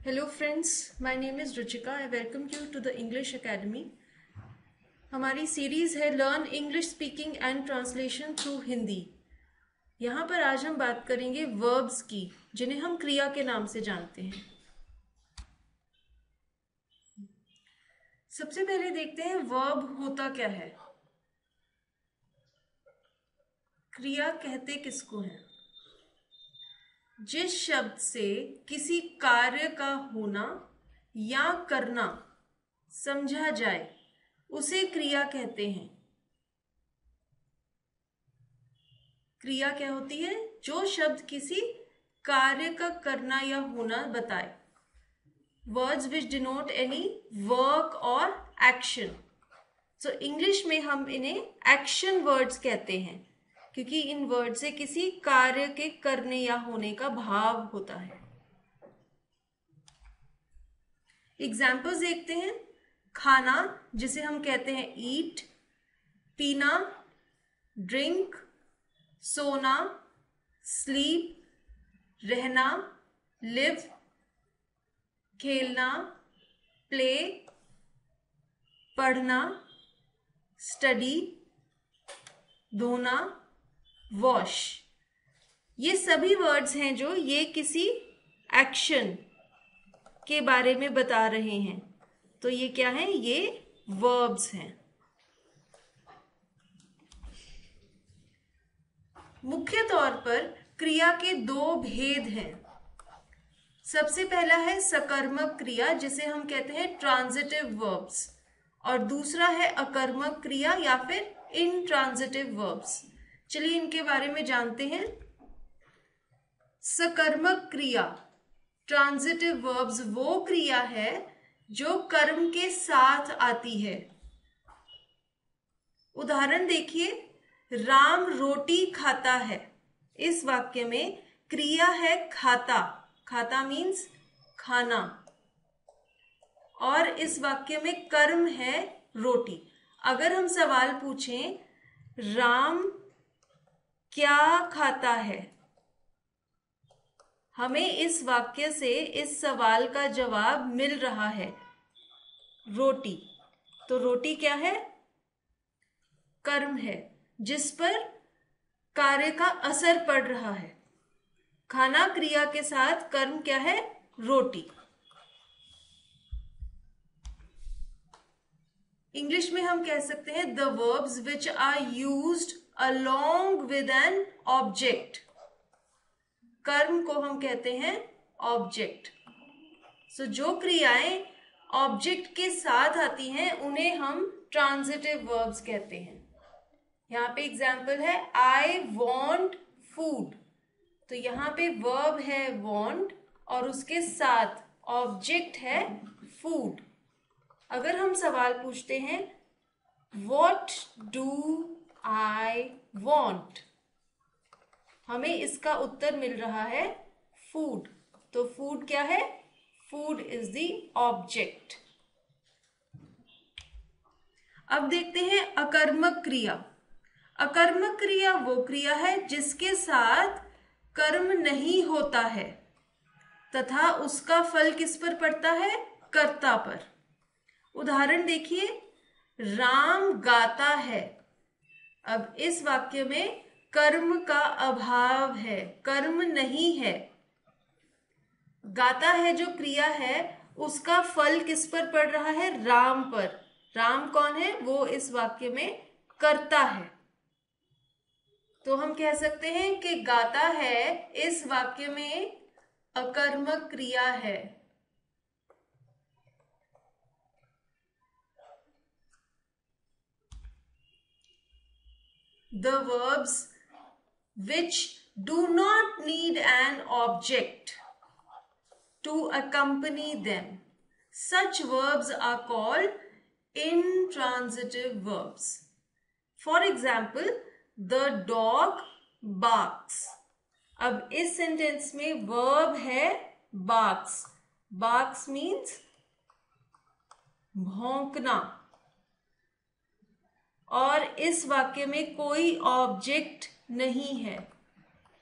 Hello friends, my name is Ruchika. I welcome you to the English Academy. हमारी series है learn English speaking and translation through Hindi. यहाँ पर आज हम बात करेंगे वर्ब्स की, जिन्हें हम क्रिया के नाम से जानते हैं। सबसे पहले देखते हैं वर्ब होता क्या है। क्रिया कहते किसको है? जिस शब्द से किसी कार्य का होना या करना समझा जाए उसे क्रिया कहते हैं। क्रिया क्या होती है? जो शब्द किसी कार्य का करना या होना बताए। Words which denote any work और एक्शन। सो इंग्लिश में हम इन्हें एक्शन वर्ड्स कहते हैं, क्योंकि इन वर्ड से किसी कार्य के करने या होने का भाव होता है। एग्जाम्पल्स देखते हैं। खाना, जिसे हम कहते हैं ईट, पीना, ड्रिंक, सोना, स्लीप, रहना, लिव, खेलना, प्ले, पढ़ना, स्टडी, धोना, वॉश। ये सभी वर्ड्स हैं जो ये किसी एक्शन के बारे में बता रहे हैं। तो ये क्या है? ये वर्ब्स हैं। मुख्य तौर पर क्रिया के दो भेद हैं। सबसे पहला है सकर्मक क्रिया, जिसे हम कहते हैं ट्रांजिटिव वर्ब्स, और दूसरा है अकर्मक क्रिया या फिर इनट्रांजिटिव वर्ब्स। चलिए इनके बारे में जानते हैं। सकर्मक क्रिया, ट्रांजिटिव वर्ब्स, वो क्रिया है जो कर्म के साथ आती है। उदाहरण देखिए, राम रोटी खाता है। इस वाक्य में क्रिया है खाता। खाता मीन्स खाना, और इस वाक्य में कर्म है रोटी। अगर हम सवाल पूछें, राम क्या खाता है, हमें इस वाक्य से इस सवाल का जवाब मिल रहा है रोटी। तो रोटी क्या है? कर्म है, जिस पर कार्य का असर पड़ रहा है। खाना क्रिया के साथ कर्म क्या है? रोटी। इंग्लिश में हम कह सकते हैं the verbs which are used along with an object. कर्म को हम कहते हैं ऑब्जेक्ट। सो जो क्रियाएं ऑब्जेक्ट के साथ आती हैं उन्हें हम ट्रांजिटिव वर्ब्स कहते हैं। यहाँ पे एग्जाम्पल है आई वॉन्ट फूड। तो यहाँ पे वर्ब है वॉन्ट और उसके साथ ऑब्जेक्ट है फूड। अगर हम सवाल पूछते हैं व्हाट डू आई वॉन्ट, हमें इसका उत्तर मिल रहा है फूड। तो फूड क्या है? Food is the object. अब देखते हैं अकर्मक क्रिया। अकर्मक क्रिया वो क्रिया है जिसके साथ कर्म नहीं होता है तथा उसका फल किस पर पड़ता है? कर्ता पर। उदाहरण देखिए, राम गाता है। अब इस वाक्य में कर्म का अभाव है, कर्म नहीं है। गाता है जो क्रिया है उसका फल किस पर पड़ रहा है? राम पर। राम कौन है? वो इस वाक्य में कर्ता है। तो हम कह सकते हैं कि गाता है इस वाक्य में अकर्मक क्रिया है। The verbs which do not need an object to accompany them, such verbs are called intransitive verbs. For example, the dog barks. अब इस सेंटेंस में verb है barks. Barks means भौंकना, और इस वाक्य में कोई ऑब्जेक्ट नहीं है।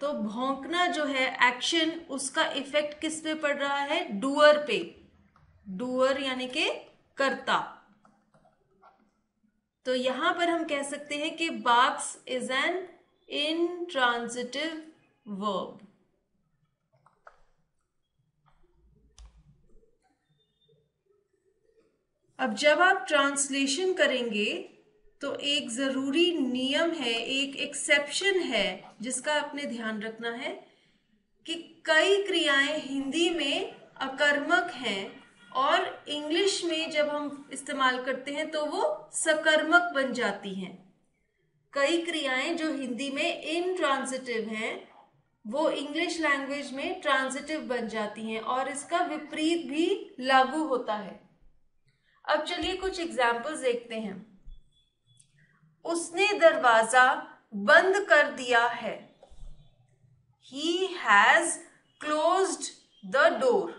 तो भौंकना जो है एक्शन, उसका इफेक्ट किस पे पड़ रहा है? डूअर पे। डूअर यानी कि कर्ता। तो यहां पर हम कह सकते हैं कि barks is an intransitive verb. अब जब आप ट्रांसलेशन करेंगे तो एक जरूरी नियम है, एक एक्सेप्शन है जिसका आपने ध्यान रखना है कि कई क्रियाएं हिंदी में अकर्मक हैं और इंग्लिश में जब हम इस्तेमाल करते हैं तो वो सकर्मक बन जाती हैं। कई क्रियाएं जो हिंदी में इनट्रांजिटिव हैं वो इंग्लिश लैंग्वेज में ट्रांजिटिव बन जाती हैं और इसका विपरीत भी लागू होता है। अब चलिए कुछ एग्जाम्पल्स देखते हैं। उसने दरवाजा बंद कर दिया है। He has closed the door.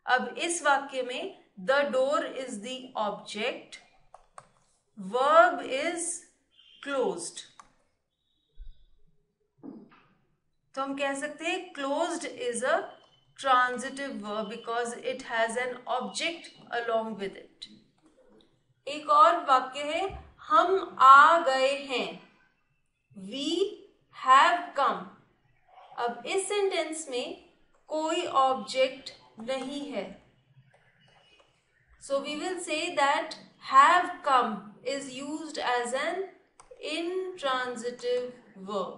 अब इस वाक्य में the door is the object, verb is closed. तो हम कह सकते हैं closed is a transitive verb because it has an object along with it. एक और वाक्य है, हम आ गए हैं। We have come. अब इस सेंटेंस में कोई ऑब्जेक्ट नहीं है, so we will say that have come is used as an intransitive verb.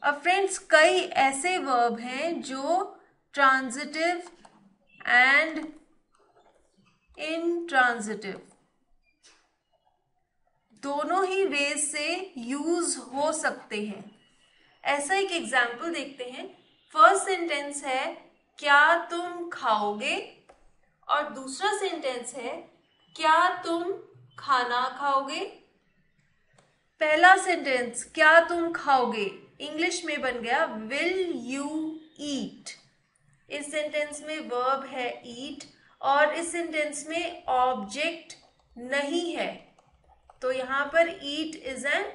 अब फ्रेंड्स, कई ऐसे वर्ब हैं जो ट्रांजिटिव एंड इनट्रांजिटिव दोनों ही वेज से यूज हो सकते हैं। ऐसा एक एग्जाम्पल देखते हैं। फर्स्ट सेंटेंस है क्या तुम खाओगे, और दूसरा सेंटेंस है क्या तुम खाना खाओगे। पहला सेंटेंस क्या तुम खाओगे इंग्लिश में बन गया विल यू ईट। इस सेंटेंस में वर्ब है ईट और इस सेंटेंस में ऑब्जेक्ट नहीं है, तो यहां पर eat is an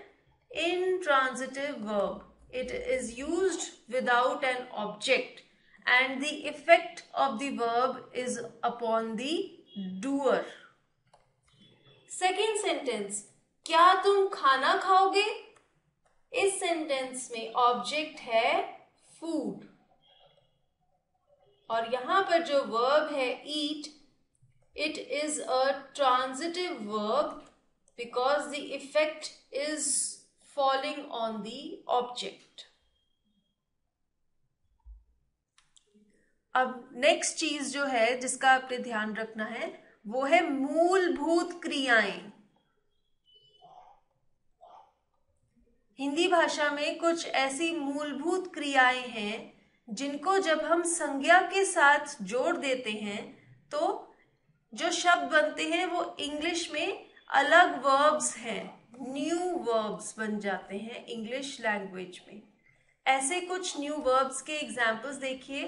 intransitive verb. It is used without an object and the effect of the verb is upon the doer. Second sentence, क्या तुम खाना खाओगे? इस सेंटेंस में ऑब्जेक्ट है फूड और यहां पर जो वर्ब है eat, it is a transitive verb because the effect is falling on the object. अब नेक्स्ट चीज जो है जिसका आपने ध्यान रखना है वो है मूलभूत क्रियाएं। हिंदी भाषा में कुछ ऐसी मूलभूत क्रियाएं हैं जिनको जब हम संज्ञा के साथ जोड़ देते हैं तो जो शब्द बनते हैं वो इंग्लिश में अलग वर्ब्स हैं, न्यू वर्ब्स बन जाते हैं इंग्लिश लैंग्वेज में। ऐसे कुछ न्यू वर्ब्स के एग्जाम्पल्स देखिए।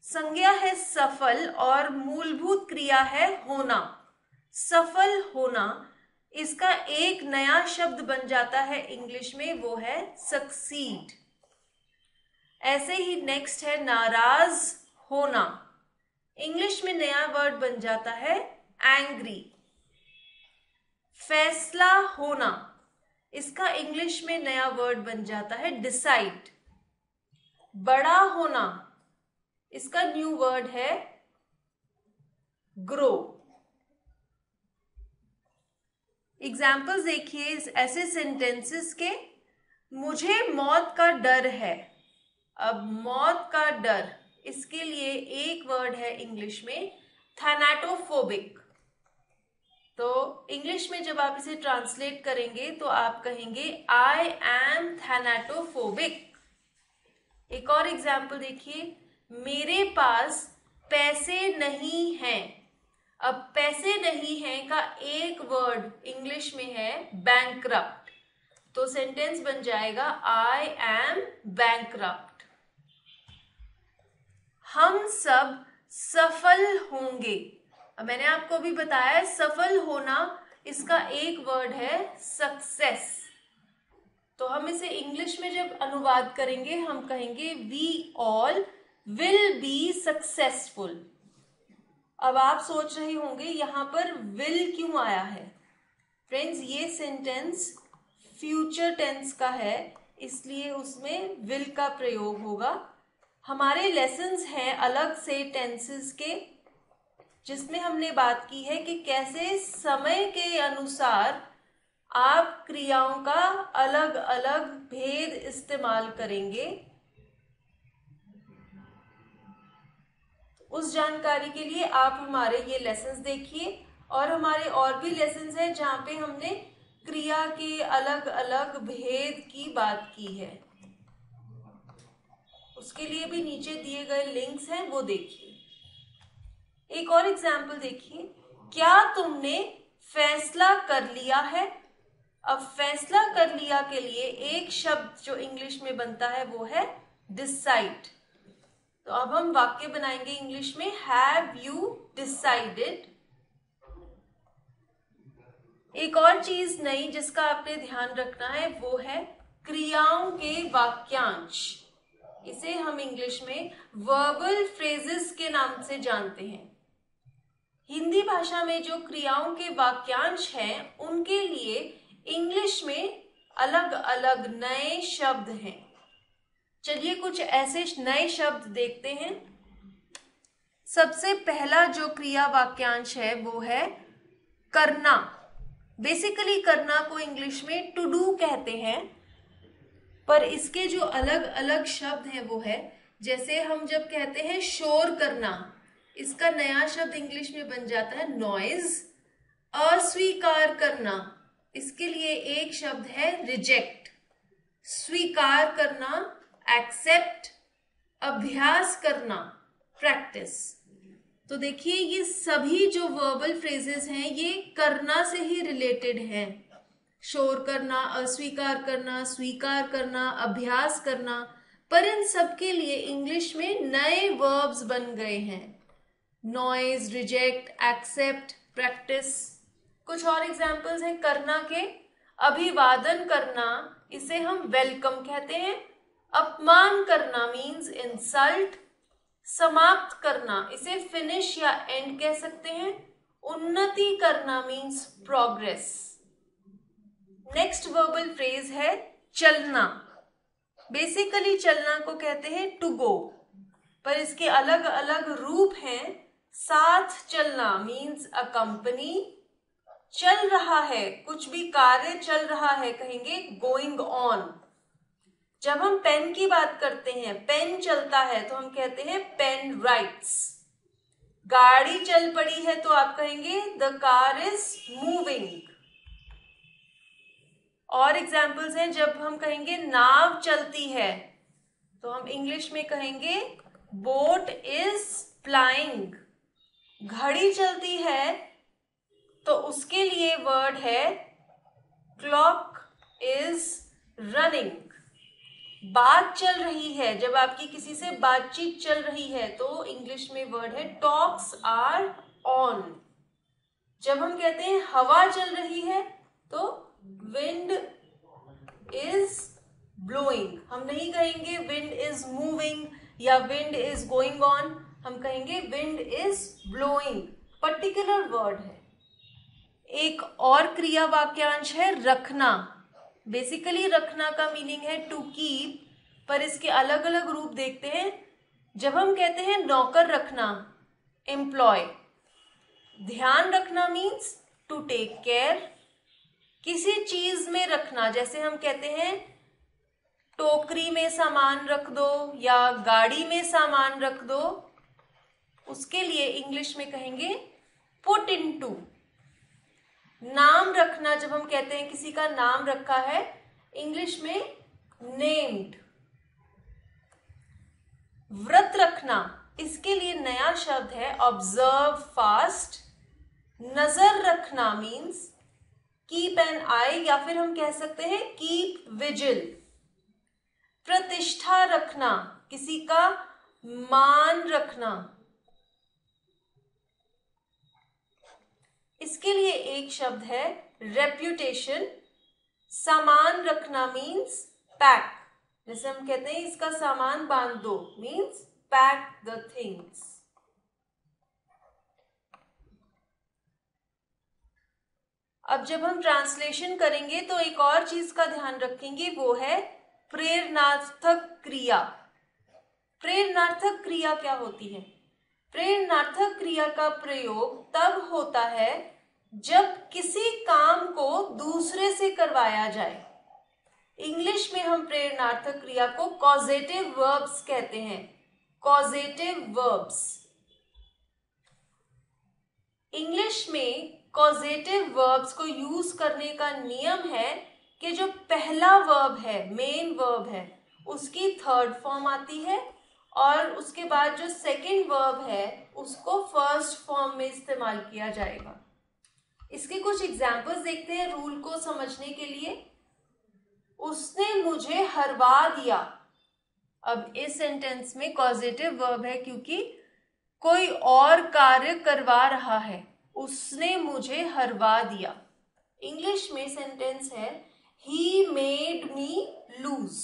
संज्ञा है सफल और मूलभूत क्रिया है होना। सफल होना, इसका एक नया शब्द बन जाता है इंग्लिश में, वो है सक्सीड। ऐसे ही नेक्स्ट है नाराज होना, इंग्लिश में नया वर्ड बन जाता है एंग्री। फैसला होना, इसका इंग्लिश में नया वर्ड बन जाता है डिसाइड। बड़ा होना, इसका न्यू वर्ड है ग्रो। एग्जाम्पल्स देखिए ऐसे सेंटेंसेस के। मुझे मौत का डर है। अब मौत का डर, इसके लिए एक वर्ड है इंग्लिश में थैनाटोफोबिक। तो इंग्लिश में जब आप इसे ट्रांसलेट करेंगे तो आप कहेंगे आई एम थैनाटोफोबिक। एक और एग्जाम्पल देखिए, मेरे पास पैसे नहीं हैं। अब पैसे नहीं हैं का एक वर्ड इंग्लिश में है बैंकरप्ट, तो सेंटेंस बन जाएगा आई एम बैंकरप्ट। हम सब सफल होंगे। अब मैंने आपको भी बताया सफल होना, इसका एक वर्ड है सक्सेस, तो हम इसे इंग्लिश में जब अनुवाद करेंगे हम कहेंगे we all will be successful. अब आप सोच रहे होंगे यहां पर विल क्यों आया है। फ्रेंड्स, ये सेंटेंस फ्यूचर टेंस का है, इसलिए उसमें विल का प्रयोग होगा। हमारे लेसन्स हैं अलग से टेंसेस के, जिसमें हमने बात की है कि कैसे समय के अनुसार आप क्रियाओं का अलग अलग भेद इस्तेमाल करेंगे। उस जानकारी के लिए आप हमारे ये लेसन्स देखिए, और हमारे और भी लेसन्स हैं जहां पे हमने क्रिया के अलग अलग भेद की बात की है। उसके लिए भी नीचे दिए गए लिंक्स हैं, वो देखिए। एक और एग्जाम्पल देखिए, क्या तुमने फैसला कर लिया है। अब फैसला कर लिया के लिए एक शब्द जो इंग्लिश में बनता है वो है डिसाइड। तो अब हम वाक्य बनाएंगे इंग्लिश में, हैव यू डिसाइडेड। एक और चीज नई जिसका आपने ध्यान रखना है वो है क्रियाओं के वाक्यांश। इसे हम इंग्लिश में वर्बल फ्रेजेस के नाम से जानते हैं। हिंदी भाषा में जो क्रियाओं के वाक्यांश हैं उनके लिए इंग्लिश में अलग अलग नए शब्द हैं। चलिए कुछ ऐसे नए शब्द देखते हैं। सबसे पहला जो क्रिया वाक्यांश है वो है करना। बेसिकली करना को इंग्लिश में टू डू कहते हैं, पर इसके जो अलग अलग शब्द हैं वो है, जैसे हम जब कहते हैं शोर करना, इसका नया शब्द इंग्लिश में बन जाता है नॉइज। अस्वीकार करना, इसके लिए एक शब्द है रिजेक्ट। स्वीकार करना एक्सेप्ट। अभ्यास करना प्रैक्टिस। तो देखिए ये सभी जो वर्बल फ्रेजेस हैं ये करना से ही रिलेटेड हैं। शोर करना, अस्वीकार करना, स्वीकार करना, अभ्यास करना, पर इन सब के लिए इंग्लिश में नए वर्ब्स बन गए हैं, नॉइज, रिजेक्ट, एक्सेप्ट, प्रैक्टिस। कुछ और एग्जाम्पल्स हैं करना के। अभिवादन करना, इसे हम वेलकम कहते हैं। अपमान करना मीन्स इंसल्ट। समाप्त करना, इसे फिनिश या एंड कह सकते हैं। उन्नति करना means progress. Next verbal phrase है चलना। बेसिकली चलना को कहते हैं टू गो, पर इसके अलग अलग रूप हैं। साथ चलना मीन्स अकंपनी। चल रहा है, कुछ भी कार्य चल रहा है, कहेंगे गोइंग ऑन। जब हम पेन की बात करते हैं, पेन चलता है तो हम कहते हैं पेन राइट्स। गाड़ी चल पड़ी है तो आप कहेंगे द कार इज मूविंग। और एग्जाम्पल्स हैं, जब हम कहेंगे नाव चलती है तो हम इंग्लिश में कहेंगे बोट इज प्लाइंग। घड़ी चलती है तो उसके लिए वर्ड है क्लॉक इज रनिंग। बात चल रही है, जब आपकी किसी से बातचीत चल रही है तो इंग्लिश में वर्ड है टॉक्स आर ऑन। जब हम कहते हैं हवा चल रही है तो विंड इज ब्लोइंग। हम नहीं कहेंगे विंड इज मूविंग या विंड इज गोइंग ऑन, हम कहेंगे wind is blowing. Particular word है। एक और क्रिया वाक्यांश है रखना। बेसिकली रखना का मीनिंग है टू कीप, पर इसके अलग अलग रूप देखते हैं। जब हम कहते हैं नौकर रखना, एम्प्लॉय। ध्यान रखना मीन्स टू टेक केयर। किसी चीज में रखना, जैसे हम कहते हैं टोकरी में सामान रख दो या गाड़ी में सामान रख दो, उसके लिए इंग्लिश में कहेंगे पुट इनटू। नाम रखना, जब हम कहते हैं किसी का नाम रखा है, इंग्लिश में नेम्ड। व्रत रखना, इसके लिए नया शब्द है ऑब्जर्व फास्ट। नजर रखना मीन्स कीप एन आई, या फिर हम कह सकते हैं कीप विजिल। प्रतिष्ठा रखना, किसी का मान रखना। इसके लिए एक शब्द है रेप्यूटेशन। सामान रखना मीन्स पैक, जैसे हम कहते हैं इसका सामान बांध दो, मीन्स पैक द थिंग्स। अब जब हम ट्रांसलेशन करेंगे तो एक और चीज का ध्यान रखेंगे, वो है प्रेरणार्थक क्रिया। प्रेरणार्थक क्रिया क्या होती है? प्रेरणार्थक क्रिया का प्रयोग तब होता है जब किसी काम को दूसरे से करवाया जाए। इंग्लिश में हम प्रेरणार्थक क्रिया को कॉजेटिव वर्ब्स कहते हैं, कॉजेटिव वर्ब्स। इंग्लिश में कॉजेटिव वर्ब्स को यूज करने का नियम है कि जो पहला वर्ब है, मेन वर्ब है, उसकी थर्ड फॉर्म आती है और उसके बाद जो सेकंड वर्ब है उसको फर्स्ट फॉर्म में इस्तेमाल किया जाएगा। इसके कुछ एग्जाम्पल्स देखते हैं रूल को समझने के लिए। उसने मुझे हरवा दिया। अब इस सेंटेंस में कॉजेटिव वर्ब है क्योंकि कोई और कार्य करवा रहा है। उसने मुझे हरवा दिया। इंग्लिश में सेंटेंस है ही मेड मी लूज।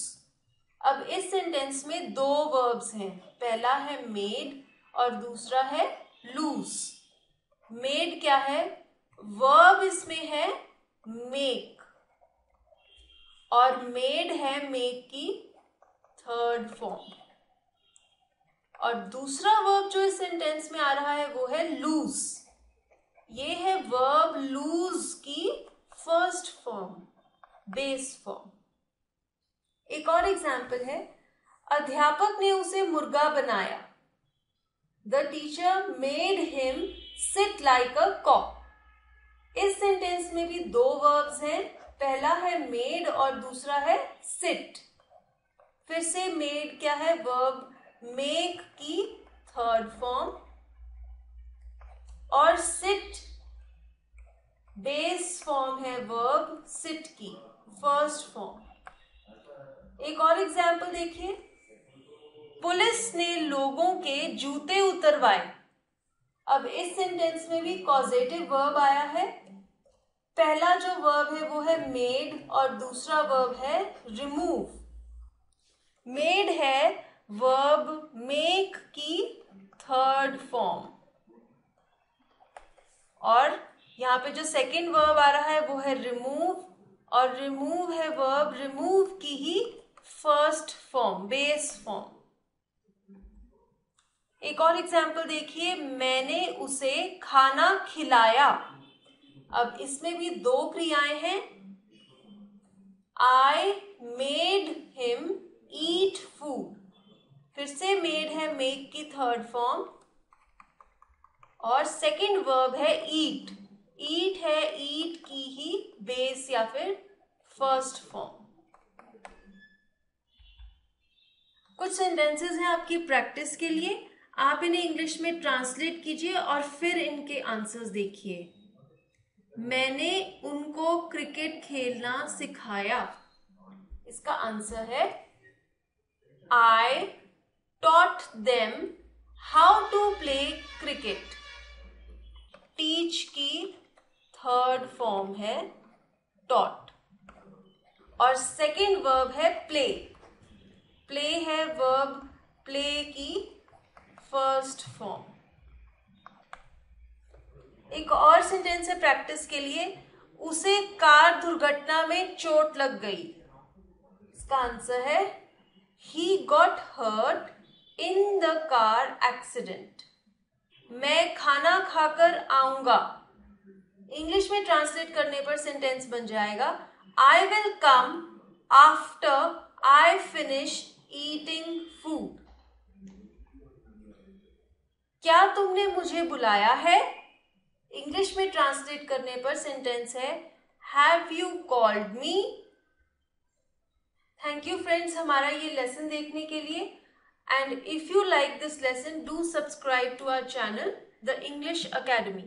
अब इस सेंटेंस में दो वर्ब्स हैं, पहला है मेड और दूसरा है लूज। मेड क्या है? वर्ब इसमें है मेक और मेड है मेक की थर्ड फॉर्म। और दूसरा वर्ब जो इस सेंटेंस में आ रहा है वो है लूज। ये है वर्ब लूज की फर्स्ट फॉर्म, बेस फॉर्म। एक और एग्जाम्पल है, अध्यापक ने उसे मुर्गा बनाया। The teacher made him sit like a cock. इस सेंटेंस में भी दो वर्ब्स हैं, पहला है मेड और दूसरा है सिट। फिर से मेड क्या है? वर्ब मेक की थर्ड फॉर्म और सिट बेस फॉर्म है वर्ब सिट की फर्स्ट फॉर्म। एक और एग्जाम्पल देखिए, पुलिस ने लोगों के जूते उतरवाए। अब इस सेंटेंस में भी कॉजेटिव वर्ब आया है। पहला जो वर्ब है वो है मेड और दूसरा वर्ब है रिमूव। मेड है वर्ब मेक की थर्ड फॉर्म और यहाँ पे जो सेकंड वर्ब आ रहा है वो है रिमूव और रिमूव है वर्ब रिमूव की ही फर्स्ट फॉर्म, बेस फॉर्म। एक और एग्जाम्पल देखिए, मैंने उसे खाना खिलाया। अब इसमें भी दो क्रियाएं हैं। I made him eat food। फिर से मेड है मेक की थर्ड फॉर्म और सेकंड वर्ब है ईट। ईट है ईट की ही बेस या फिर फर्स्ट फॉर्म। कुछ सेंटेंसेस हैं आपकी प्रैक्टिस के लिए, आप इन्हें इंग्लिश में ट्रांसलेट कीजिए और फिर इनके आंसर्स देखिए। मैंने उनको क्रिकेट खेलना सिखाया। इसका आंसर है I taught them how to play cricket। Teach की थर्ड फॉर्म है taught और सेकंड वर्ब है प्ले। प्ले है वर्ब प्ले की फर्स्ट फॉर्म। एक और सेंटेंस है प्रैक्टिस के लिए, उसे कार दुर्घटना में चोट लग गई। इसका आंसर है he got hurt in the car accident। मैं खाना खाकर आऊंगा। इंग्लिश में ट्रांसलेट करने पर सेंटेंस बन जाएगा I will come after I finish eating food। क्या तुमने मुझे बुलाया है? इंग्लिश में ट्रांसलेट करने पर सेंटेंस है Have you called me? Thank you friends हमारा ये लेसन देखने के लिए and if you like this lesson do subscribe to our channel The English academy.